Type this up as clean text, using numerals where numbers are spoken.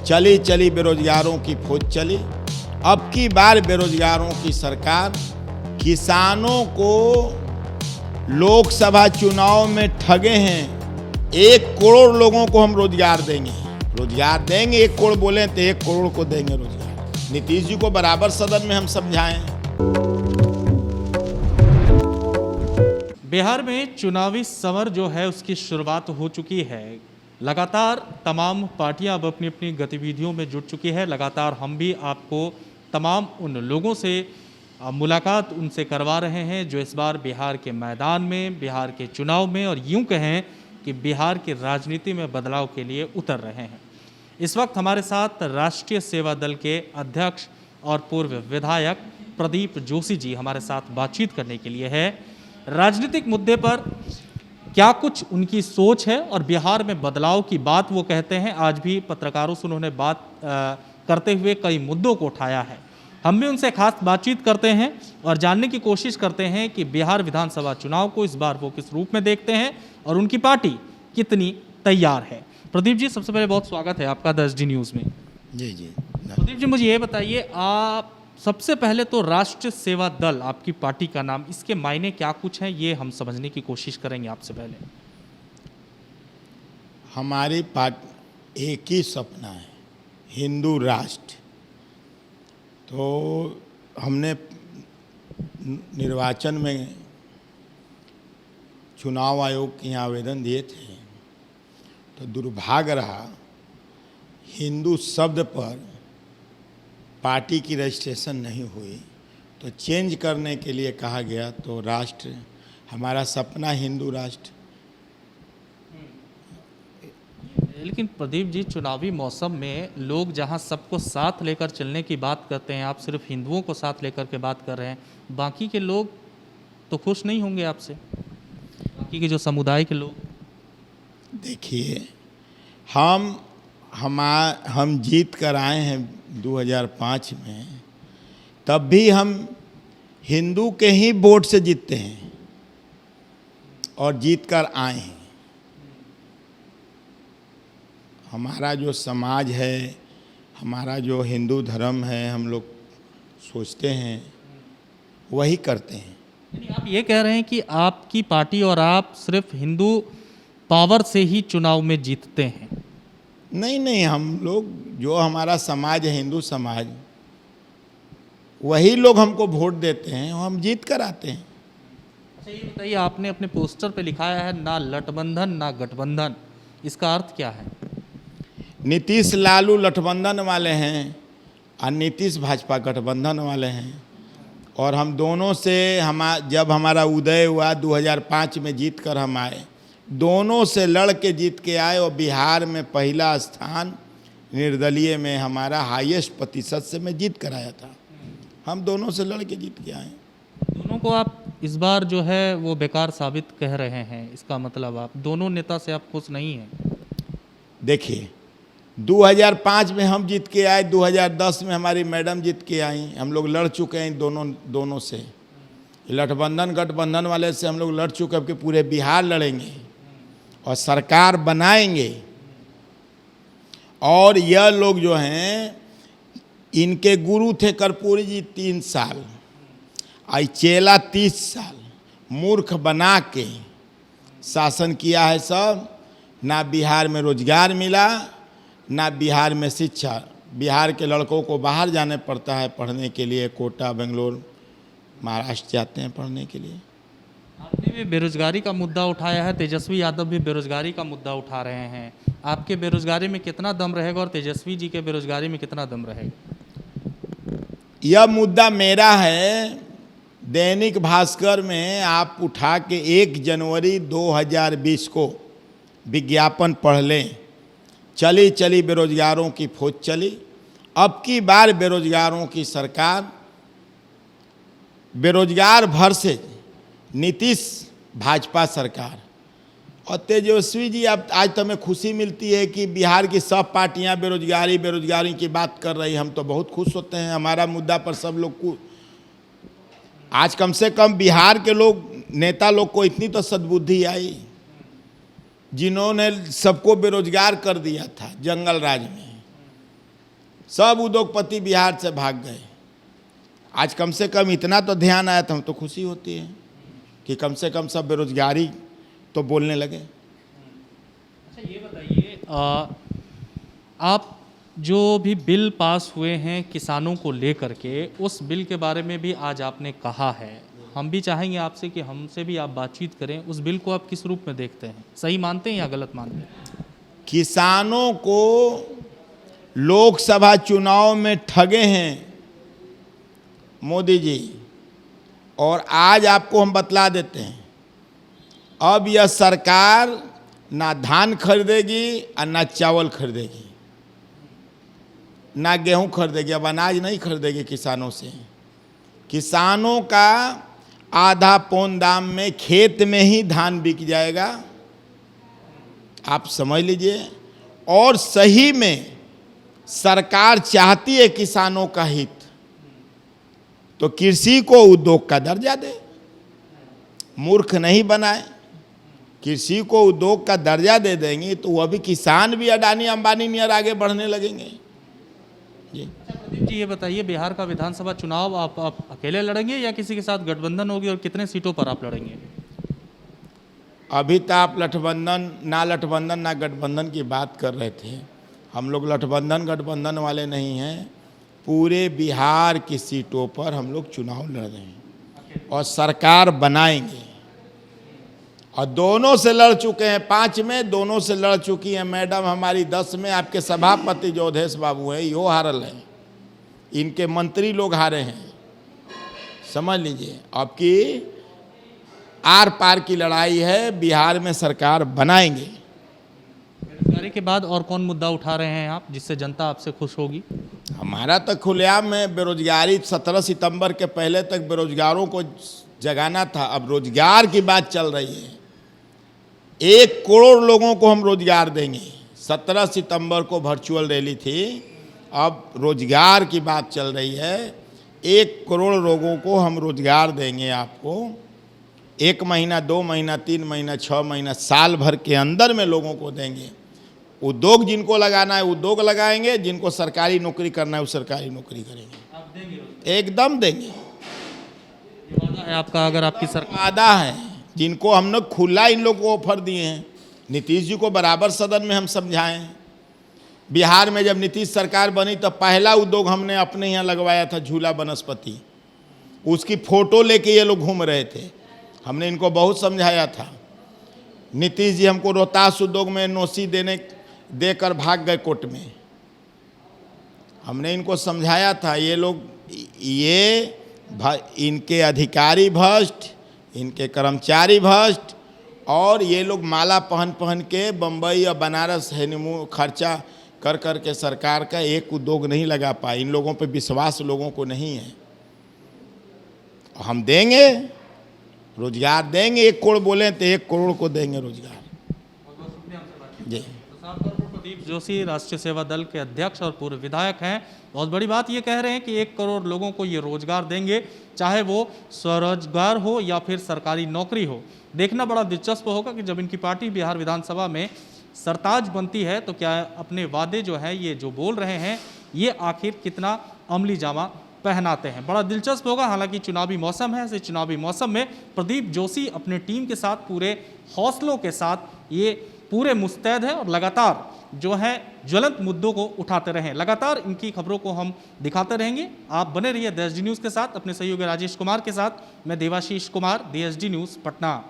चली चली बेरोजगारों की फौज चली। अब की बार बेरोजगारों की सरकार। किसानों को लोकसभा चुनाव में ठगे हैं। 1 करोड़ लोगों को हम रोजगार देंगे, 1 करोड़ बोले तो 1 करोड़ को देंगे रोजगार। नीतीश जी को बराबर सदन में हम समझाएं। बिहार में चुनावी समर जो है उसकी शुरुआत हो चुकी है। लगातार तमाम पार्टियां अब अपनी अपनी गतिविधियों में जुट चुकी है। लगातार हम भी आपको तमाम उन लोगों से मुलाकात उनसे करवा रहे हैं जो इस बार बिहार के मैदान में, बिहार के चुनाव में और यूं कहें कि बिहार की राजनीति में बदलाव के लिए उतर रहे हैं। इस वक्त हमारे साथ राष्ट्रीय सेवा दल के अध्यक्ष और पूर्व विधायक प्रदीप जोशी जी हमारे साथ बातचीत करने के लिए है। राजनीतिक मुद्दे पर क्या कुछ उनकी सोच है और बिहार में बदलाव की बात वो कहते हैं। आज भी पत्रकारों से उन्होंने बात करते हुए कई मुद्दों को उठाया है। हम भी उनसे खास बातचीत करते हैं और जानने की कोशिश करते हैं कि बिहार विधानसभा चुनाव को इस बार वो किस रूप में देखते हैं और उनकी पार्टी कितनी तैयार है। प्रदीप जी, सबसे पहले बहुत स्वागत है आपका 10D न्यूज़ में। जी। प्रदीप जी, मुझे ये बताइए, आप सबसे पहले तो राष्ट्रीय सेवा दल आपकी पार्टी का नाम, इसके मायने क्या कुछ हैं ये हम समझने की कोशिश करेंगे आपसे पहले। हमारी पार्टी एक ही सपना है, हिंदू राष्ट्र। तो हमने निर्वाचन में चुनाव आयोग के यहाँ आवेदन दिए थे, तो दुर्भाग्य रहा हिंदू शब्द पर पार्टी की रजिस्ट्रेशन नहीं हुई, तो चेंज करने के लिए कहा गया। तो राष्ट्र, हमारा सपना हिंदू राष्ट्र। लेकिन प्रदीप जी, चुनावी मौसम में लोग जहां सबको साथ लेकर चलने की बात करते हैं, आप सिर्फ हिंदुओं को साथ लेकर के बात कर रहे हैं, बाकी के लोग तो खुश नहीं होंगे आपसे, बाकी के जो समुदाय के लोग। देखिए, हम जीत कर आए हैं 2005 में, तब भी हम हिंदू के ही वोट से जीतते हैं और जीत कर आए हैं। हमारा जो समाज है, हमारा जो हिंदू धर्म है, हम लोग सोचते हैं वही करते हैं। यानी आप ये कह रहे हैं कि आपकी पार्टी और आप सिर्फ हिंदू पावर से ही चुनाव में जीतते हैं? नहीं, हम लोग, जो हमारा समाज है हिंदू समाज, वही लोग हमको वोट देते हैं, हम जीत कर आते हैं। अच्छा, ये बताइए, आपने अपने पोस्टर पे लिखाया है ना लठबंधन ना गठबंधन, इसका अर्थ क्या है? नीतीश लालू लठबंधन वाले हैं और नीतीश भाजपा गठबंधन वाले हैं। और हम दोनों से जब हमारा उदय हुआ 2005 में जीत कर हम आए, दोनों से लड़ के जीत के आए और बिहार में पहला स्थान निर्दलीय में हमारा हाईएस्ट प्रतिशत से मैं जीत कर आया था। हम दोनों से लड़ के जीत के आए। दोनों को आप इस बार जो है वो बेकार साबित कह रहे हैं, इसका मतलब आप दोनों नेता से आप खुश नहीं हैं? देखिए, 2005 में हम जीत के आए, 2010 में हमारी मैडम जीत के आई। हम लोग लड़ चुके हैं दोनों से। लठबंधन गठबंधन वाले से हम लोग लड़ चुके, अब के पूरे बिहार लड़ेंगे और सरकार बनाएंगे। और यह लोग जो हैं, इनके गुरु थे कर्पूरी जी 3 साल, आई चेला 30 साल, मूर्ख बना के शासन किया है सब। ना बिहार में रोजगार मिला, ना बिहार में शिक्षा। बिहार के लड़कों को बाहर जाने पड़ता है पढ़ने के लिए, कोटा, बेंगलोर, महाराष्ट्र जाते हैं पढ़ने के लिए। आपने भी बेरोजगारी का मुद्दा उठाया है, तेजस्वी यादव भी बेरोजगारी का मुद्दा उठा रहे हैं। आपके बेरोजगारी में कितना दम रहेगा और तेजस्वी जी के बेरोजगारी में कितना दम रहेगा? यह मुद्दा मेरा है। दैनिक भास्कर में आप उठा के 1 जनवरी 2020 को विज्ञापन पढ़ लें, चली चली बेरोजगारों की फौज चली। अब की बार बेरोजगारों की सरकार। बेरोजगार भर से नीतीश भाजपा सरकार। और तेजस्वी जी, अब आज तो हमें खुशी मिलती है कि बिहार की सब पार्टियां बेरोजगारी की बात कर रही। हम तो बहुत खुश होते हैं। हमारा मुद्दा पर सब लोग को आज कम से कम बिहार के लोग, नेता लोग को इतनी तो सद्बुद्धि आई, जिन्होंने सबको बेरोजगार कर दिया था जंगल राज में। सब उद्योगपति बिहार से भाग गए। आज कम से कम इतना तो ध्यान आया तो हम तो खुशी होती है कि कम से कम सब बेरोजगारी तो बोलने लगे। अच्छा ये बताइए, आप जो भी बिल पास हुए हैं किसानों को लेकर के, उस बिल के बारे में भी आज आपने कहा है, हम भी चाहेंगे आपसे कि हमसे भी आप बातचीत करें। उस बिल को आप किस रूप में देखते हैं, सही मानते हैं या गलत मानते हैं? किसानों को लोकसभा चुनाव में ठगे हैं मोदी जी, और आज आपको हम बतला देते हैं, अब यह सरकार ना धान खरीदेगी और ना चावल खरीदेगी, ना गेहूं खरीदेगी। अब अनाज नहीं खरीदेगी किसानों से। किसानों का आधा पौन दाम में खेत में ही धान बिक जाएगा, आप समझ लीजिए। और सही में सरकार चाहती है किसानों का हित, तो कृषि को उद्योग का दर्जा दे, मूर्ख नहीं बनाए। कृषि को उद्योग का दर्जा दे देंगे तो वह भी किसान भी अडानी अंबानी नियर आगे बढ़ने लगेंगे। जी प्रदीप जी, ये बताइए, बिहार का विधानसभा चुनाव आप अकेले लड़ेंगे या किसी के साथ गठबंधन होगी, और कितने सीटों पर आप लड़ेंगे? अभी तो आप लठबंधन ना गठबंधन की बात कर रहे थे। हम लोग गठबंधन वाले नहीं हैं। पूरे बिहार की सीटों पर हम लोग चुनाव लड़ रहे हैं और सरकार बनाएंगे। और दोनों से लड़ चुके हैं, 5 में दोनों से लड़ चुकी हैं मैडम हमारी। 10 में आपके सभापति जो अवधेश बाबू हैं यो हारल हैं, इनके मंत्री लोग हारे हैं। समझ लीजिए, अब की आर पार की लड़ाई है। बिहार में सरकार बनाएंगे। बेरोजगारी के बाद और कौन मुद्दा उठा रहे हैं आप, जिससे जनता आपसे खुश होगी? हमारा तो खुलेआम में बेरोजगारी 17 सितंबर के पहले तक बेरोजगारों को जगाना था। अब रोजगार की बात चल रही है। 1 करोड़ लोगों को हम रोजगार देंगे। 17 सितंबर को वर्चुअल रैली थी, अब रोजगार की बात चल रही है। 1 करोड़ लोगों को हम रोजगार देंगे आपको। 1 महीना, 2 महीना, 3 महीना, 6 महीना, साल भर के अंदर में लोगों को देंगे। उद्योग जिनको लगाना है उद्योग लगाएंगे, जिनको सरकारी नौकरी करना है वो सरकारी नौकरी करेंगे। आप देंगे? एकदम देंगे। ये वादा है आपका? अगर आपकी सरकार वादा है, जिनको हम लोग खुला इन लोग को ऑफर दिए हैं। नीतीश जी को बराबर सदन में हम समझाएं। बिहार में जब नीतीश सरकार बनी तो पहला उद्योग हमने अपने यहाँ लगवाया था, झूला बनस्पति। उसकी फोटो लेके ये लोग घूम रहे थे। हमने इनको बहुत समझाया था। नीतीश जी हमको रोहतास उद्योग में नोसी देकर भाग गए कोर्ट में। हमने इनको समझाया था। ये लोग इनके अधिकारी भ्रष्ट, इनके कर्मचारी भ्रष्ट, और ये लोग माला पहन के बम्बई और बनारस हनीमून खर्चा कर कर के सरकार का एक उद्योग नहीं लगा पाए। इन लोगों पे विश्वास लोगों को नहीं है। हम देंगे, रोजगार देंगे। 1 करोड़ बोले तो 1 करोड़ को देंगे रोजगार। जी, प्रदीप जोशी राष्ट्रीय सेवा दल के अध्यक्ष और पूर्व विधायक हैं। बहुत बड़ी बात ये कह रहे हैं कि 1 करोड़ लोगों को ये रोजगार देंगे, चाहे वो स्वरोजगार हो या फिर सरकारी नौकरी हो। देखना बड़ा दिलचस्प होगा कि जब इनकी पार्टी बिहार विधानसभा में सरताज बनती है तो क्या अपने वादे जो है ये जो बोल रहे हैं ये आखिर कितना अमली जामा पहनाते हैं। बड़ा दिलचस्प होगा। हालांकि चुनावी मौसम है, इस चुनावी मौसम में प्रदीप जोशी अपने टीम के साथ पूरे हौसलों के साथ ये पूरे मुस्तैद है और लगातार जो है ज्वलंत मुद्दों को उठाते रहें। लगातार इनकी खबरों को हम दिखाते रहेंगे। आप बने रहिए DSD न्यूज़ के साथ। अपने सहयोगी राजेश कुमार के साथ मैं देवाशीष कुमार, DSD न्यूज़ पटना।